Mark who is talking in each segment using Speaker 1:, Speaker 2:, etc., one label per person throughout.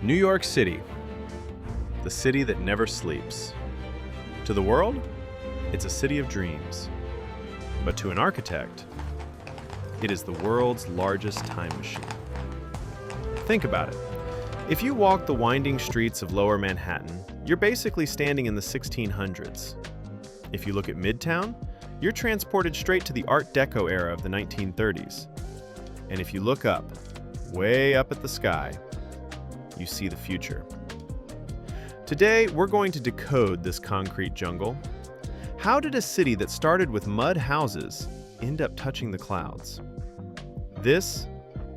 Speaker 1: New York City, the city that never sleeps. To the world, it's a city of dreams. But to an architect, it is the world's largest time machine. Think about it. If you walk the winding streets of Lower Manhattan, you're basically standing in the 1600s. If you look at Midtown, you're transported straight to the Art Deco era of the 1930s. And if you look up, way up at the sky, you see the future. Today, we're going to decode this concrete jungle. How did a city that started with mud houses end up touching the clouds? This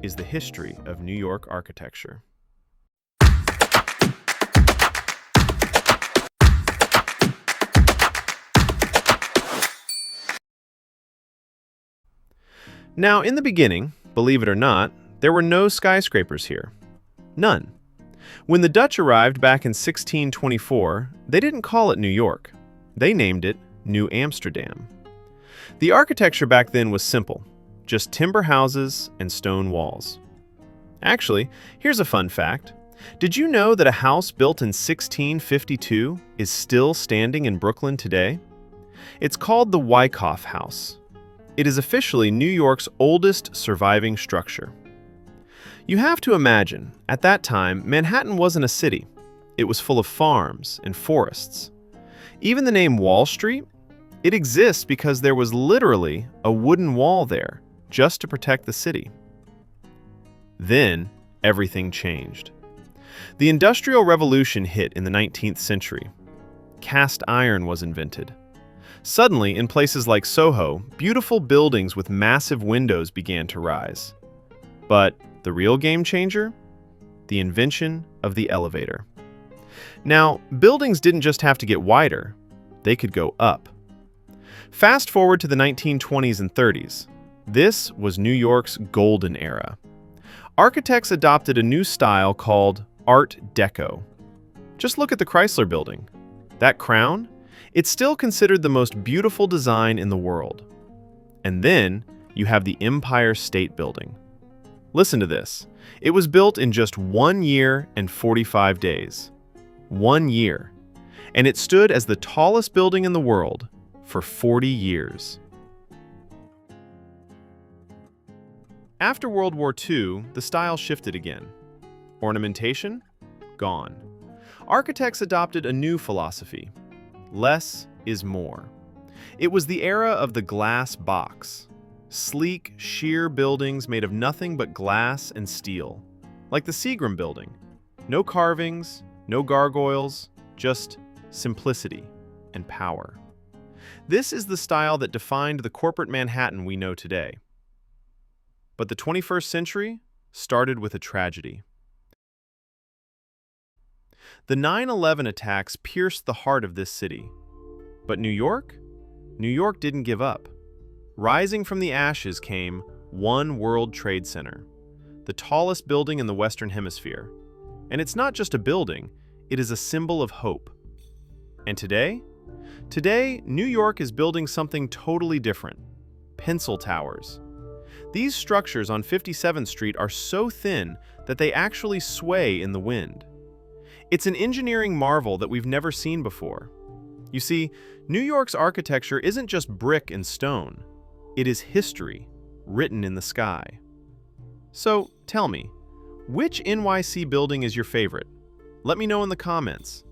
Speaker 1: is the history of New York architecture. Now, in the beginning, believe it or not, there were no skyscrapers here. None. When the Dutch arrived back in 1624, they didn't call it New York. They named it New Amsterdam. The architecture back then was simple, just timber houses and stone walls. Actually, here's a fun fact. Did you know that a house built in 1652 is still standing in Brooklyn today? It's called the Wyckoff House. It is officially New York's oldest surviving structure. You have to imagine, at that time, Manhattan wasn't a city. It was full of farms and forests. Even the name Wall Street, it exists because there was literally a wooden wall there just to protect the city. Then, everything changed. The Industrial Revolution hit in the 19th century. Cast iron was invented. Suddenly, in places like Soho, beautiful buildings with massive windows began to rise. But the real game changer? The invention of the elevator. Now, buildings didn't just have to get wider, they could go up. Fast forward to the 1920s and 30s. This was New York's golden era. Architects adopted a new style called Art Deco. Just look at the Chrysler Building. That crown? It's still considered the most beautiful design in the world. And then you have the Empire State Building. Listen to this. It was built in just 1 year and 45 days. 1 year. And it stood as the tallest building in the world for 40 years. After World War II, the style shifted again. Ornamentation? Gone. Architects adopted a new philosophy. Less is more. It was the era of the glass box. Sleek, sheer buildings made of nothing but glass and steel. Like the Seagram Building. No carvings, no gargoyles, just simplicity and power. This is the style that defined the corporate Manhattan we know today. But the 21st century started with a tragedy. The 9/11 attacks pierced the heart of this city. But New York? New York didn't give up. Rising from the ashes came One World Trade Center, the tallest building in the Western Hemisphere. And it's not just a building, it is a symbol of hope. And today? Today, New York is building something totally different. Pencil towers. These structures on 57th Street are so thin that they actually sway in the wind. It's an engineering marvel that we've never seen before. You see, New York's architecture isn't just brick and stone. It is history, written in the sky. So, tell me, which NYC building is your favorite? Let me know in the comments.